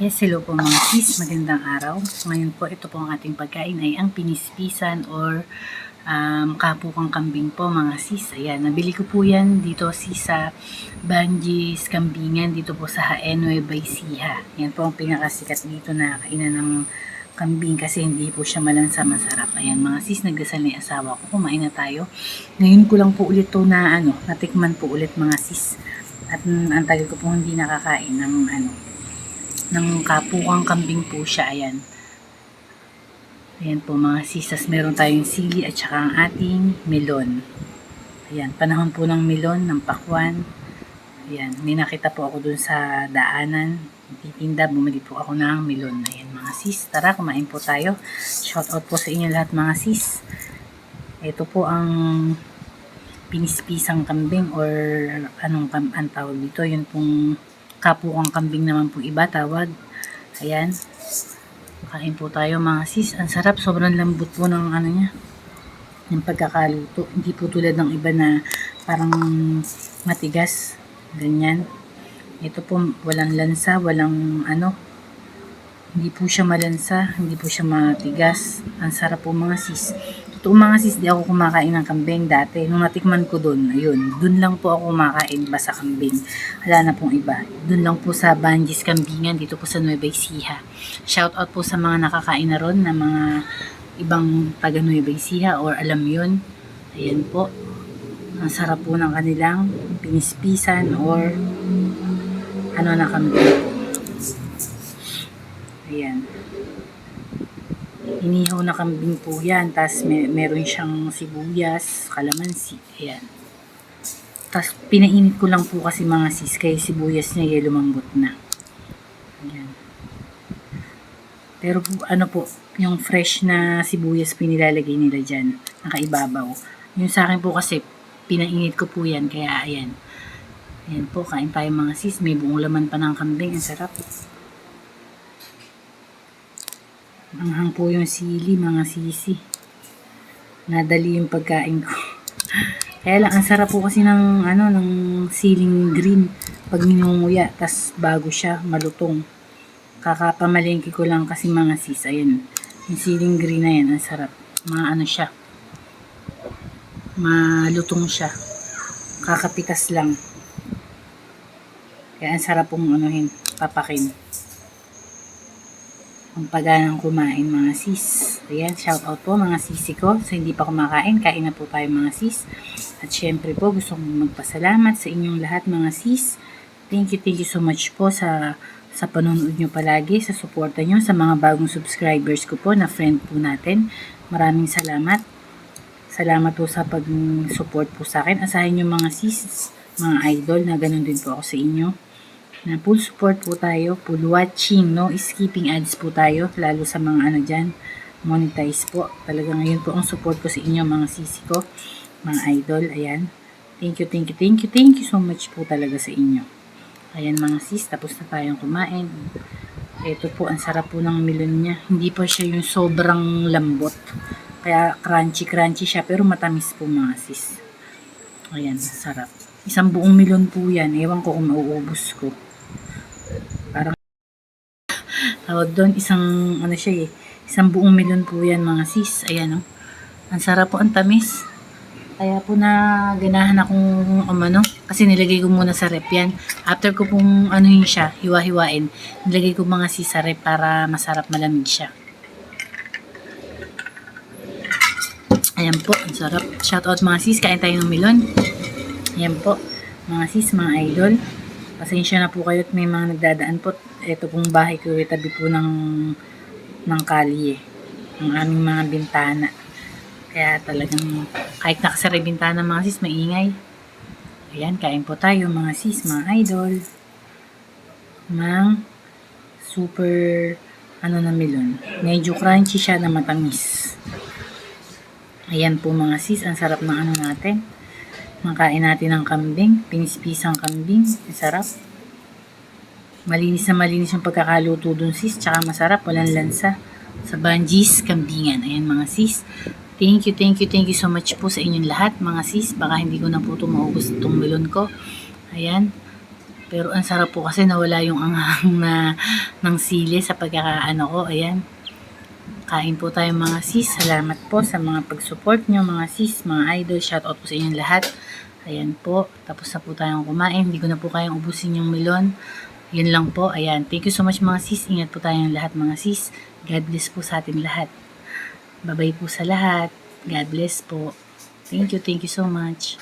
Yes, hello po mga sis, magandang araw. Ngayon po, ito po ang ating pagkain ay ang pinispisan or kapukang kambing po mga sis. Ayan, nabili ko po yan dito sa Banjis Kambingan, dito po sa Haenue by Siha. Yan po ang pinakasikat dito na kainan ng kambing kasi hindi po siya malansa, masarap. Ayan mga sis, nagdasal na yung asawa ko, kumain na tayo. Ngayon ko lang po ulit to na natikman po ulit mga sis. At ang tagal ko po hindi nakakain ng kapukang kambing po siya. Ayan po mga sisas, meron tayong sili at saka ang ating melon. Ayan, panahon po ng melon, ng pakwan. Ayan, may nakita po ako dun sa daanan, titinda, bumili po ako ng melon. Ayan mga sis, tara kumain po tayo. Shout out po sa inyo lahat mga sis. Ito po ang pinispisang kambing or anong ang tawag dito, yun pong kapukang kambing naman po iba tawag. Ayan, kain po tayo mga sis. Ang sarap, sobrang lambot po ng niya, ng pagkakaluto. Hindi po tulad ng iba na parang matigas, ganyan. Ito po walang lansa, walang hindi po siya malansa, hindi po siya matigas. Ang sarap po mga sis. Totoo mga sis, di ako kumakain ng kambing dati. Nung natikman ko dun, ayun, dun lang po ako kumakain basta kambing. Wala na pong iba. Dun lang po sa Banjis Kambingan, dito po sa Nueva Ecija. Shout out po sa mga nakakain na ron, na mga ibang taga Nueva Ecija or alam yun. Ayan po. Ang sarap po ng kanilang pinispisan or na kambing. Ayan. Inihaw na kambing po yan. Tapos meron siyang sibuyas, kalamansi. Ayan. Tapos pinainit ko lang po kasi mga sis, kaya sibuyas niya lumambot na. Ayan. Pero po, po, yung fresh na sibuyas pinilalagay nila dyan. Nakaibabaw. Yung sa akin po kasi, pinainit ko po yan. Kaya ayan. Ayan po, kain tayo mga sis. May buong laman pa ng kambing. Ang sarap. Manghang po yung sili, mga sisi. Nadali yung pagkain ko. Kaya lang, ang sarap po kasi ng siling green. Pag ninunguya, tas bago siya, malutong. Kakapamalengke ko lang kasi mga sis. Ayan, yung siling green na yan, ang sarap. Siya. Malutong siya. Kakapitas lang. Kaya ang sarap pong papakin. Ang pagganang kumain mga sis. Ayan, shout out po mga sisi ko. Sa hindi pa kumakain, kain na po tayo mga sis. At syempre po, gusto kong magpasalamat sa inyong lahat mga sis. Thank you so much po sa panonood nyo palagi, sa suporta nyo, sa mga bagong subscribers ko po na friend po natin. Maraming salamat. Salamat po sa pag-support po sa akin. Asahin nyo mga sis, mga idol, na ganun din po ako sa inyo. Na full support po tayo, full watching, no skipping ads po tayo, lalo sa mga dyan, monetize po. Talaga ngayon po ang support ko sa inyo mga sisi ko, mga idol. Ayan, thank you so much po talaga sa inyo. Ayan mga sis, tapos na tayong kumain. Ito po, ang sarap po ng melon niya. Hindi po siya yung sobrang lambot, kaya crunchy siya, pero matamis po mga sis. Ayan, sarap. Isang buong melon po yan, ewan ko kung mauubos ko. Parang tawag doon, isang buong melon po yan mga sis. Ayan ang sarap po, ang tamis. Kaya po na ganahan akong kasi nilagay ko muna sa rep yan. After ko pong siya, hiwa-hiwain, nilagay ko mga sis sa rep para masarap, malamig siya. Ayan po, ang sarap. Shout out mga sis, kain tayo ng melon. Ayan po mga sis, mga idol. Pasensya na po kayo at may mga nagdadaan po. Ito pong bahay ko, tabi po ng kalye. Ang aming mga bintana. Kaya talagang, kahit nakasara yung bintana mga sis, maingay. Ayan, kain po tayo mga sis, mga idol. Mang super, na melon. Medyo crunchy siya na matamis. Ayan po mga sis, ang sarap ng natin. Makain natin ng kambing, pinispisang kambing, masarap. Malinis yung pagkakaluto dun sis, tsaka masarap, walang lansa. Sa Banjis Kambingan. Ayan mga sis. Thank you so much po sa inyong lahat mga sis. Baka hindi ko na po ito maubos itong melon ko. Ayan. Pero ang sarap po kasi nawala yung anghang ng sili sa pagkakaano ko. Ayan. Kain po tayo mga sis. Salamat po sa mga pag-support nyo mga sis, mga idol. Shoutout po sa inyong lahat. Ayan po. Tapos na po tayong kumain. Hindi ko na po kayang ubusin yung melon. Yun lang po. Ayan. Thank you so much mga sis. Ingat po tayong lahat mga sis. God bless po sa atin lahat. Bye-bye po sa lahat. God bless po. Thank you so much.